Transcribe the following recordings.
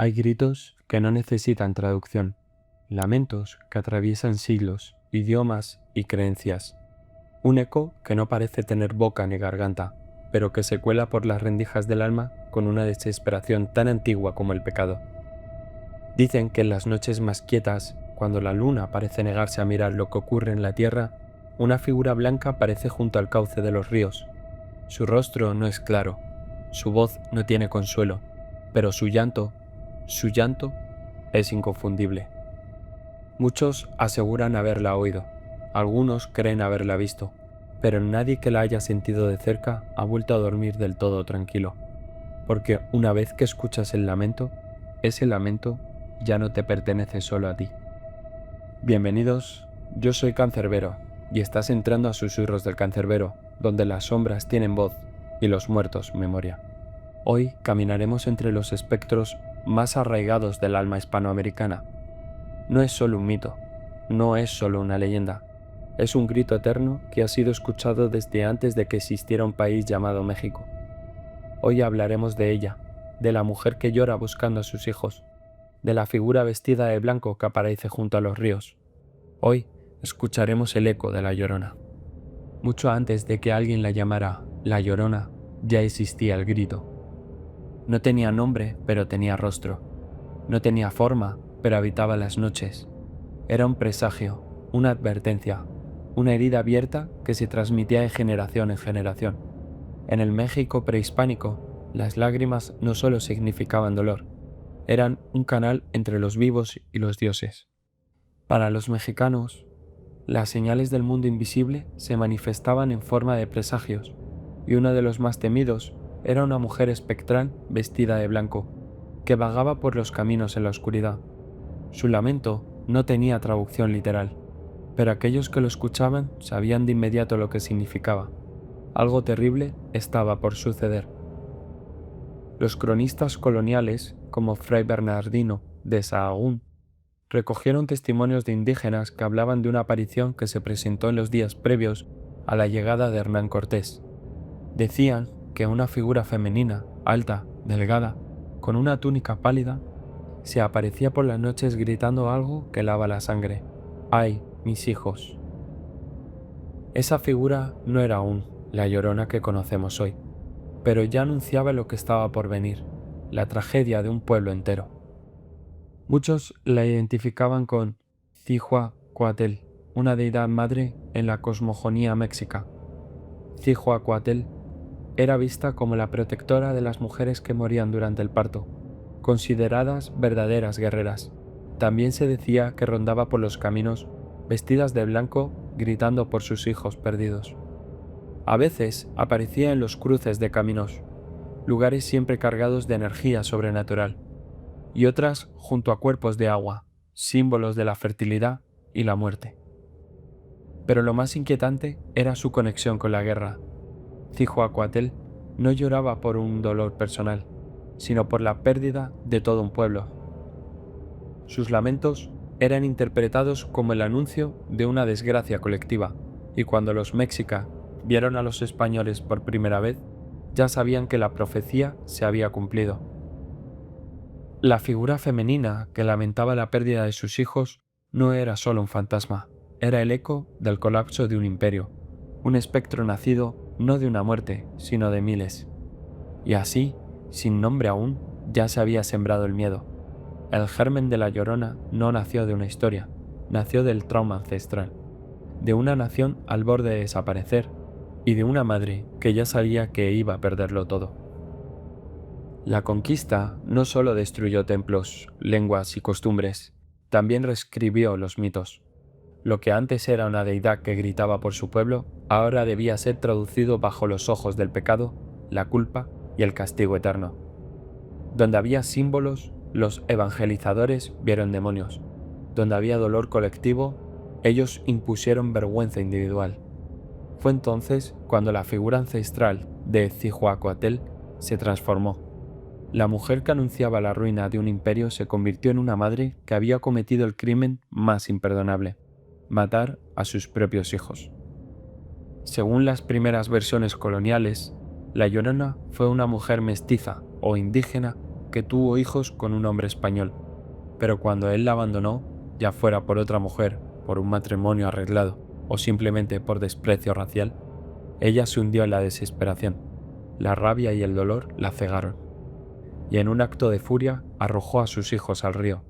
Hay gritos que no necesitan traducción, lamentos que atraviesan siglos, idiomas y creencias. Un eco que no parece tener boca ni garganta, pero que se cuela por las rendijas del alma con una desesperación tan antigua como el pecado. Dicen que en las noches más quietas, cuando la luna parece negarse a mirar lo que ocurre en la tierra, una figura blanca aparece junto al cauce de los ríos. Su rostro no es claro, su voz no tiene consuelo, pero su llanto es inconfundible. Muchos aseguran haberla oído, algunos creen haberla visto, pero nadie que la haya sentido de cerca ha vuelto a dormir del todo tranquilo, porque una vez que escuchas el lamento, ese lamento ya no te pertenece solo a ti. Bienvenidos, yo soy Cancerbero, y estás entrando a Susurros del Cancerbero, donde las sombras tienen voz y los muertos memoria. Hoy caminaremos entre los espectros más arraigados del alma hispanoamericana. No es solo un mito, no es solo una leyenda, es un grito eterno que ha sido escuchado desde antes de que existiera un país llamado México. Hoy hablaremos de ella, de la mujer que llora buscando a sus hijos, de la figura vestida de blanco que aparece junto a los ríos. Hoy escucharemos el eco de la Llorona. Mucho antes de que alguien la llamara La Llorona, ya existía el grito. No tenía nombre, pero tenía rostro. No tenía forma, pero habitaba las noches. Era un presagio, una advertencia, una herida abierta que se transmitía de generación en generación. En el México prehispánico, las lágrimas no solo significaban dolor, eran un canal entre los vivos y los dioses. Para los mexicanos, las señales del mundo invisible se manifestaban en forma de presagios, y uno de los más temidos era una mujer espectral vestida de blanco, que vagaba por los caminos en la oscuridad. Su lamento no tenía traducción literal, pero aquellos que lo escuchaban sabían de inmediato lo que significaba. Algo terrible estaba por suceder. Los cronistas coloniales, como Fray Bernardino de Sahagún, recogieron testimonios de indígenas que hablaban de una aparición que se presentó en los días previos a la llegada de Hernán Cortés. Decían que una figura femenina, alta, delgada, con una túnica pálida, se aparecía por las noches gritando algo que lava la sangre. ¡Ay, mis hijos! Esa figura no era aún la Llorona que conocemos hoy, pero ya anunciaba lo que estaba por venir, la tragedia de un pueblo entero. Muchos la identificaban con Cihuacoatl, una deidad madre en la cosmogonía mexica. Cihuacoatl era vista como la protectora de las mujeres que morían durante el parto, consideradas verdaderas guerreras. También se decía que rondaba por los caminos, vestidas de blanco, gritando por sus hijos perdidos. A veces aparecía en los cruces de caminos, lugares siempre cargados de energía sobrenatural, y otras junto a cuerpos de agua, símbolos de la fertilidad y la muerte. Pero lo más inquietante era su conexión con la guerra. Cihuacoatl no lloraba por un dolor personal, sino por la pérdida de todo un pueblo. Sus lamentos eran interpretados como el anuncio de una desgracia colectiva, y cuando los mexicas vieron a los españoles por primera vez, ya sabían que la profecía se había cumplido. La figura femenina que lamentaba la pérdida de sus hijos no era solo un fantasma, era el eco del colapso de un imperio, un espectro nacido no de una muerte, sino de miles. Y así, sin nombre aún, ya se había sembrado el miedo. El germen de la Llorona no nació de una historia, nació del trauma ancestral, de una nación al borde de desaparecer y de una madre que ya sabía que iba a perderlo todo. La conquista no solo destruyó templos, lenguas y costumbres, también reescribió los mitos. Lo que antes era una deidad que gritaba por su pueblo, ahora debía ser traducido bajo los ojos del pecado, la culpa y el castigo eterno. Donde había símbolos, los evangelizadores vieron demonios. Donde había dolor colectivo, ellos impusieron vergüenza individual. Fue entonces cuando la figura ancestral de Cihuacoatl se transformó. La mujer que anunciaba la ruina de un imperio se convirtió en una madre que había cometido el crimen más imperdonable: matar a sus propios hijos. Según las primeras versiones coloniales, la Llorona fue una mujer mestiza o indígena que tuvo hijos con un hombre español, pero cuando él la abandonó, ya fuera por otra mujer, por un matrimonio arreglado o simplemente por desprecio racial, ella se hundió en la desesperación. La rabia y el dolor la cegaron, y en un acto de furia arrojó a sus hijos al río.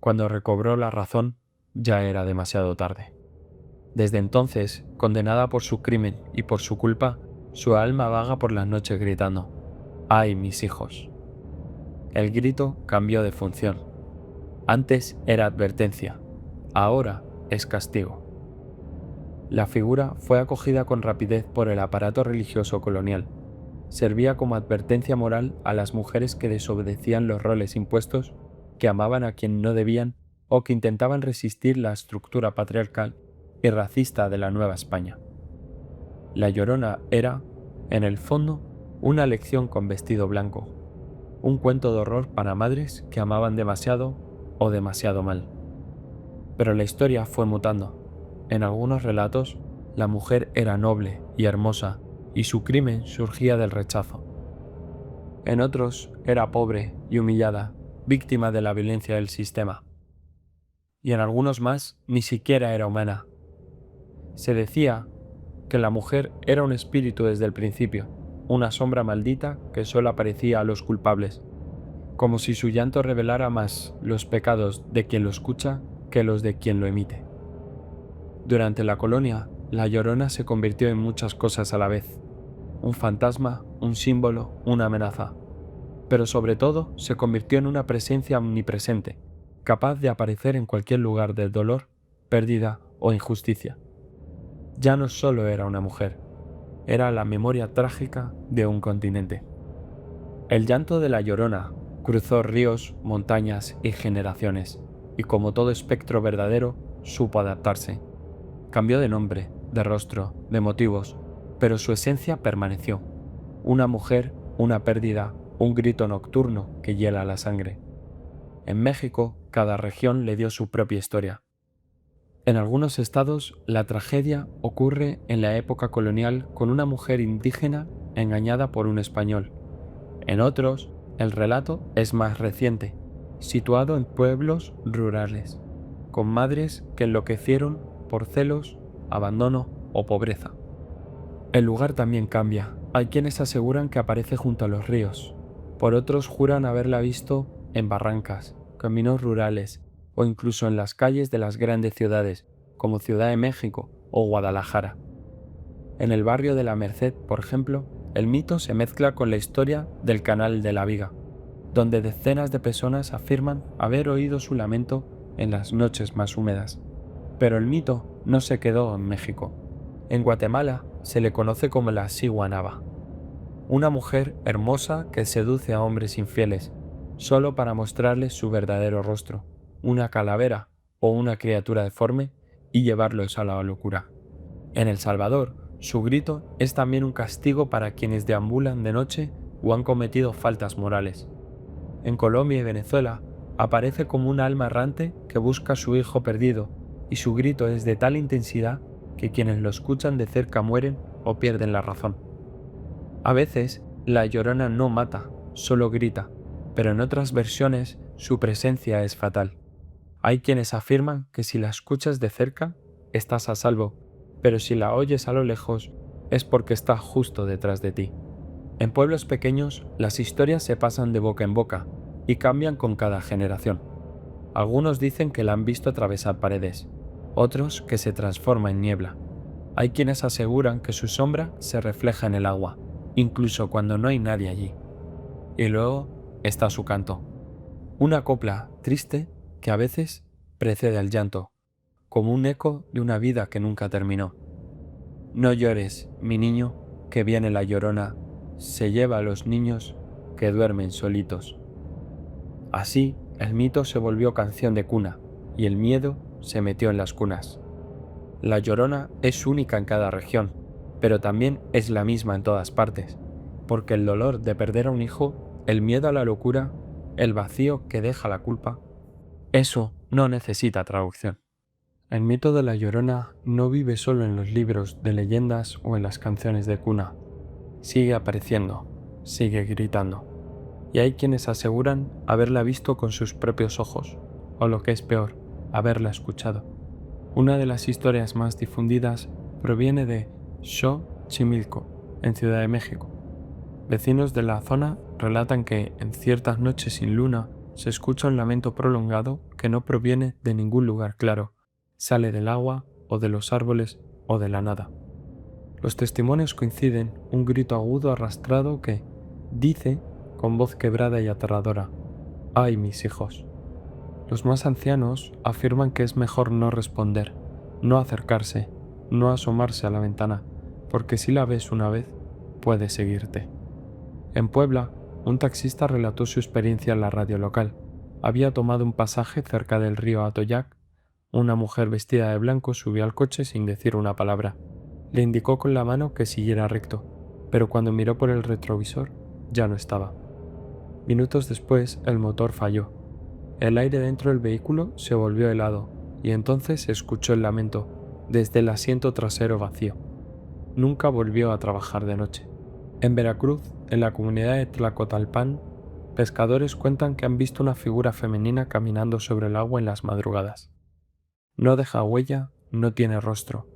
Cuando recobró la razón, ya era demasiado tarde. Desde entonces, condenada por su crimen y por su culpa, su alma vaga por las noches gritando: ¡ay, mis hijos! El grito cambió de función. Antes era advertencia, ahora es castigo. La figura fue acogida con rapidez por el aparato religioso colonial. Servía como advertencia moral a las mujeres que desobedecían los roles impuestos, que amaban a quien no debían o que intentaban resistir la estructura patriarcal y racista de la Nueva España. La Llorona era, en el fondo, una lección con vestido blanco, un cuento de horror para madres que amaban demasiado o demasiado mal. Pero la historia fue mutando. En algunos relatos, la mujer era noble y hermosa, y su crimen surgía del rechazo. En otros, era pobre y humillada, víctima de la violencia del sistema. Y en algunos más, ni siquiera era humana. Se decía que la mujer era un espíritu desde el principio, una sombra maldita que solo aparecía a los culpables, como si su llanto revelara más los pecados de quien lo escucha que los de quien lo emite. Durante la colonia, la Llorona se convirtió en muchas cosas a la vez: un fantasma, un símbolo, una amenaza. Pero sobre todo se convirtió en una presencia omnipresente, capaz de aparecer en cualquier lugar de dolor, pérdida o injusticia. Ya no solo era una mujer, era la memoria trágica de un continente. El llanto de la Llorona cruzó ríos, montañas y generaciones, y como todo espectro verdadero, supo adaptarse. Cambió de nombre, de rostro, de motivos, pero su esencia permaneció. Una mujer, una pérdida, un grito nocturno que hiela la sangre. En México, cada región le dio su propia historia. En algunos estados, la tragedia ocurre en la época colonial con una mujer indígena engañada por un español. En otros, el relato es más reciente, situado en pueblos rurales, con madres que enloquecieron por celos, abandono o pobreza. El lugar también cambia. Hay quienes aseguran que aparece junto a los ríos. Por otros juran haberla visto en barrancas, caminos rurales o incluso en las calles de las grandes ciudades, como Ciudad de México o Guadalajara. En el barrio de La Merced, por ejemplo, el mito se mezcla con la historia del Canal de la Viga, donde decenas de personas afirman haber oído su lamento en las noches más húmedas. Pero el mito no se quedó en México. En Guatemala se le conoce como la Siguanaba, una mujer hermosa que seduce a hombres infieles, solo para mostrarles su verdadero rostro, una calavera o una criatura deforme, y llevarlos a la locura. En El Salvador, su grito es también un castigo para quienes deambulan de noche o han cometido faltas morales. En Colombia y Venezuela aparece como un alma errante que busca a su hijo perdido, y su grito es de tal intensidad que quienes lo escuchan de cerca mueren o pierden la razón. A veces, la Llorona no mata, solo grita, pero en otras versiones su presencia es fatal. Hay quienes afirman que si la escuchas de cerca, estás a salvo, pero si la oyes a lo lejos, es porque está justo detrás de ti. En pueblos pequeños, las historias se pasan de boca en boca y cambian con cada generación. Algunos dicen que la han visto atravesar paredes, otros que se transforma en niebla. Hay quienes aseguran que su sombra se refleja en el agua, incluso cuando no hay nadie allí. Y luego está su canto, una copla triste que a veces precede al llanto, como un eco de una vida que nunca terminó. No llores, mi niño, que viene la Llorona, se lleva a los niños que duermen solitos. Así, el mito se volvió canción de cuna, y el miedo se metió en las cunas. La Llorona es única en cada región, pero también es la misma en todas partes, porque el dolor de perder a un hijo, el miedo a la locura, el vacío que deja la culpa, eso no necesita traducción. El mito de la Llorona no vive solo en los libros de leyendas o en las canciones de cuna. Sigue apareciendo, sigue gritando. y hay quienes aseguran haberla visto con sus propios ojos, o lo que es peor, haberla escuchado. Una de las historias más difundidas proviene de Xochimilco, en Ciudad de México. Vecinos de la zona relatan que, en ciertas noches sin luna, se escucha un lamento prolongado que no proviene de ningún lugar claro, sale del agua, o de los árboles, o de la nada. Los testimonios coinciden, un grito agudo arrastrado que dice, con voz quebrada y aterradora: «¡Ay, mis hijos!». Los más ancianos afirman que es mejor no responder, no acercarse, no asomarse a la ventana, porque si la ves una vez, puede seguirte. En Puebla, un taxista relató su experiencia en la radio local. Había tomado un pasaje cerca del río Atoyac. Una mujer vestida de blanco subió al coche sin decir una palabra. Le indicó con la mano que siguiera recto, pero cuando miró por el retrovisor, ya no estaba. Minutos después, el motor falló. El aire dentro del vehículo se volvió helado, y entonces se escuchó el lamento, desde el asiento trasero vacío. Nunca volvió a trabajar de noche. En Veracruz, en la comunidad de Tlacotalpan, pescadores cuentan que han visto una figura femenina caminando sobre el agua en las madrugadas. No deja huella, no tiene rostro,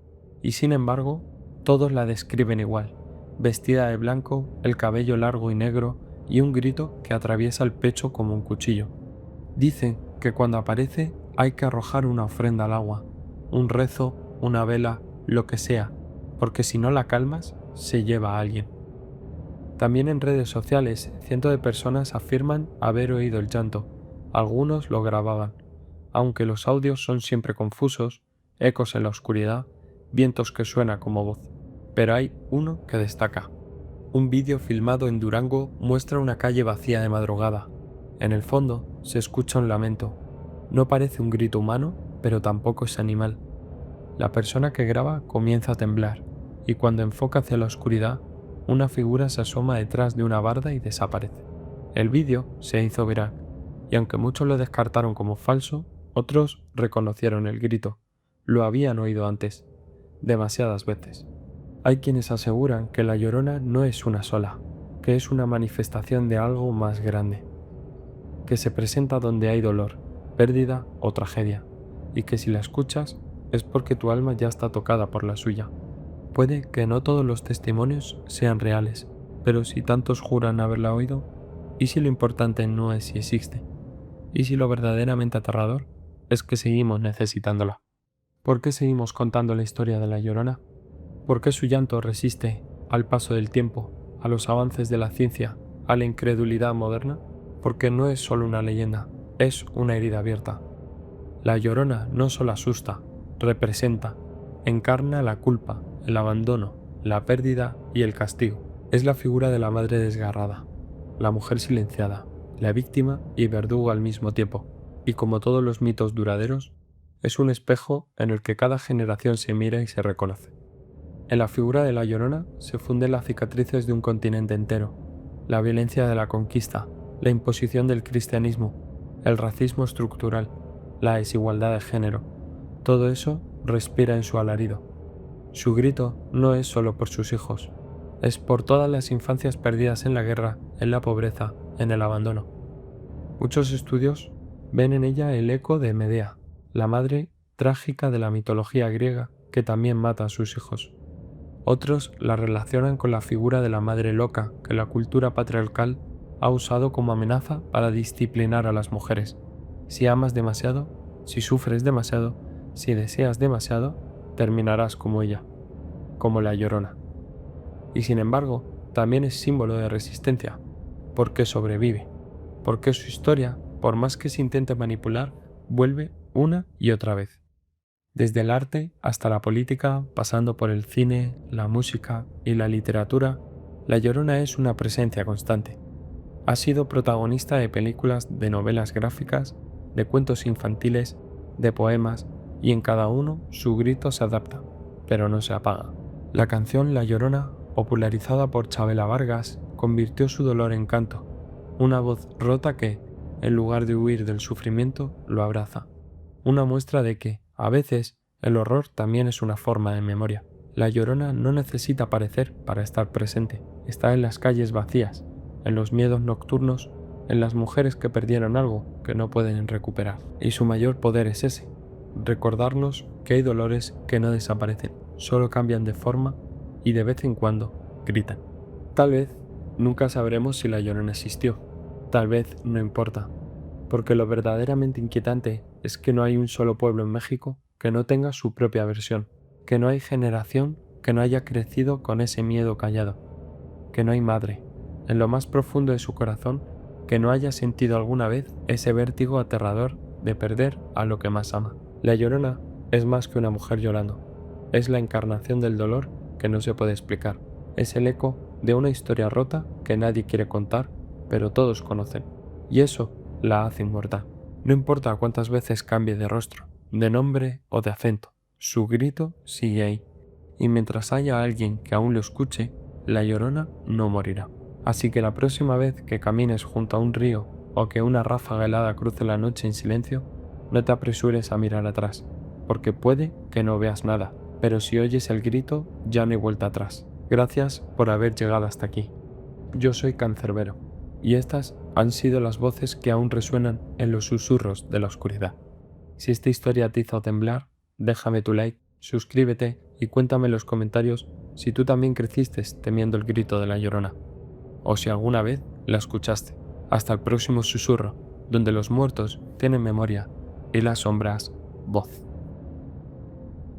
y sin embargo, todos la describen igual, vestida de blanco, el cabello largo y negro, y un grito que atraviesa el pecho como un cuchillo. Dicen que cuando aparece hay que arrojar una ofrenda al agua, un rezo, una vela, lo que sea, porque si no la calmas, se lleva a alguien. También en redes sociales, cientos de personas afirman haber oído el llanto. Algunos lo grababan, aunque los audios son siempre confusos, ecos en la oscuridad, vientos que suenan como voz. Pero hay uno que destaca. Un vídeo filmado en Durango muestra una calle vacía de madrugada. En el fondo se escucha un lamento. No parece un grito humano, pero tampoco es animal. La persona que graba comienza a temblar, y cuando enfoca hacia la oscuridad, una figura se asoma detrás de una barda y desaparece. El vídeo se hizo viral, y aunque muchos lo descartaron como falso, otros reconocieron el grito. Lo habían oído antes, demasiadas veces. Hay quienes aseguran que la Llorona no es una sola, que es una manifestación de algo más grande, que se presenta donde hay dolor, pérdida o tragedia, y que si la escuchas es porque tu alma ya está tocada por la suya. Puede que no todos los testimonios sean reales, pero si tantos juran haberla oído, ¿y si lo importante no es si existe? ¿Y si lo verdaderamente aterrador es que seguimos necesitándola? ¿Por qué seguimos contando la historia de la Llorona? ¿Por qué su llanto resiste al paso del tiempo, a los avances de la ciencia, a la incredulidad moderna? Porque no es solo una leyenda, es una herida abierta. La Llorona no solo asusta, representa, encarna la culpa, el abandono, la pérdida y el castigo. Es la figura de la madre desgarrada, la mujer silenciada, la víctima y verdugo al mismo tiempo, y como todos los mitos duraderos, es un espejo en el que cada generación se mira y se reconoce. En la figura de la Llorona se funden las cicatrices de un continente entero, la violencia de la conquista, la imposición del cristianismo, el racismo estructural, la desigualdad de género. Todo eso respira en su alarido. Su grito no es solo por sus hijos, es por todas las infancias perdidas en la guerra, en la pobreza, en el abandono. Muchos estudios ven en ella el eco de Medea, la madre trágica de la mitología griega que también mata a sus hijos. Otros la relacionan con la figura de la madre loca que la cultura patriarcal ha usado como amenaza para disciplinar a las mujeres. Si amas demasiado, si sufres demasiado, si deseas demasiado, terminarás como ella, como la Llorona. Y sin embargo, también es símbolo de resistencia, porque sobrevive, porque su historia, por más que se intente manipular, vuelve una y otra vez. Desde el arte hasta la política, pasando por el cine, la música y la literatura, la Llorona es una presencia constante. Ha sido protagonista de películas, de novelas gráficas, de cuentos infantiles, de poemas, y en cada uno su grito se adapta, pero no se apaga. La canción La Llorona, popularizada por Chabela Vargas, convirtió su dolor en canto, una voz rota que, en lugar de huir del sufrimiento, lo abraza. Una muestra de que, a veces, el horror también es una forma de memoria. La Llorona no necesita aparecer para estar presente, está en las calles vacías, en los miedos nocturnos en las mujeres que perdieron algo que no pueden recuperar. Y su mayor poder es ese, recordarnos que hay dolores que no desaparecen, solo cambian de forma y de vez en cuando gritan. Tal vez nunca sabremos si la Llorona existió, tal vez no importa, porque lo verdaderamente inquietante es que no hay un solo pueblo en México que no tenga su propia versión, que no hay generación que no haya crecido con ese miedo callado, que no hay madre, en lo más profundo de su corazón, que no haya sentido alguna vez ese vértigo aterrador de perder a lo que más ama. La Llorona es más que una mujer llorando, es la encarnación del dolor que no se puede explicar, es el eco de una historia rota que nadie quiere contar, pero todos conocen, y eso la hace inmortal. No importa cuántas veces cambie de rostro, de nombre o de acento, su grito sigue ahí, y mientras haya alguien que aún lo escuche, la Llorona no morirá. Así que la próxima vez que camines junto a un río o que una ráfaga helada cruce la noche en silencio, no te apresures a mirar atrás, porque puede que no veas nada, pero si oyes el grito ya no hay vuelta atrás. Gracias por haber llegado hasta aquí. Yo soy Cancerbero, y estas han sido las voces que aún resuenan en los susurros de la oscuridad. Si esta historia te hizo temblar, déjame tu like, suscríbete y cuéntame en los comentarios si tú también creciste temiendo el grito de la Llorona, o si alguna vez la escuchaste. Hasta el próximo susurro, donde los muertos tienen memoria y las sombras voz.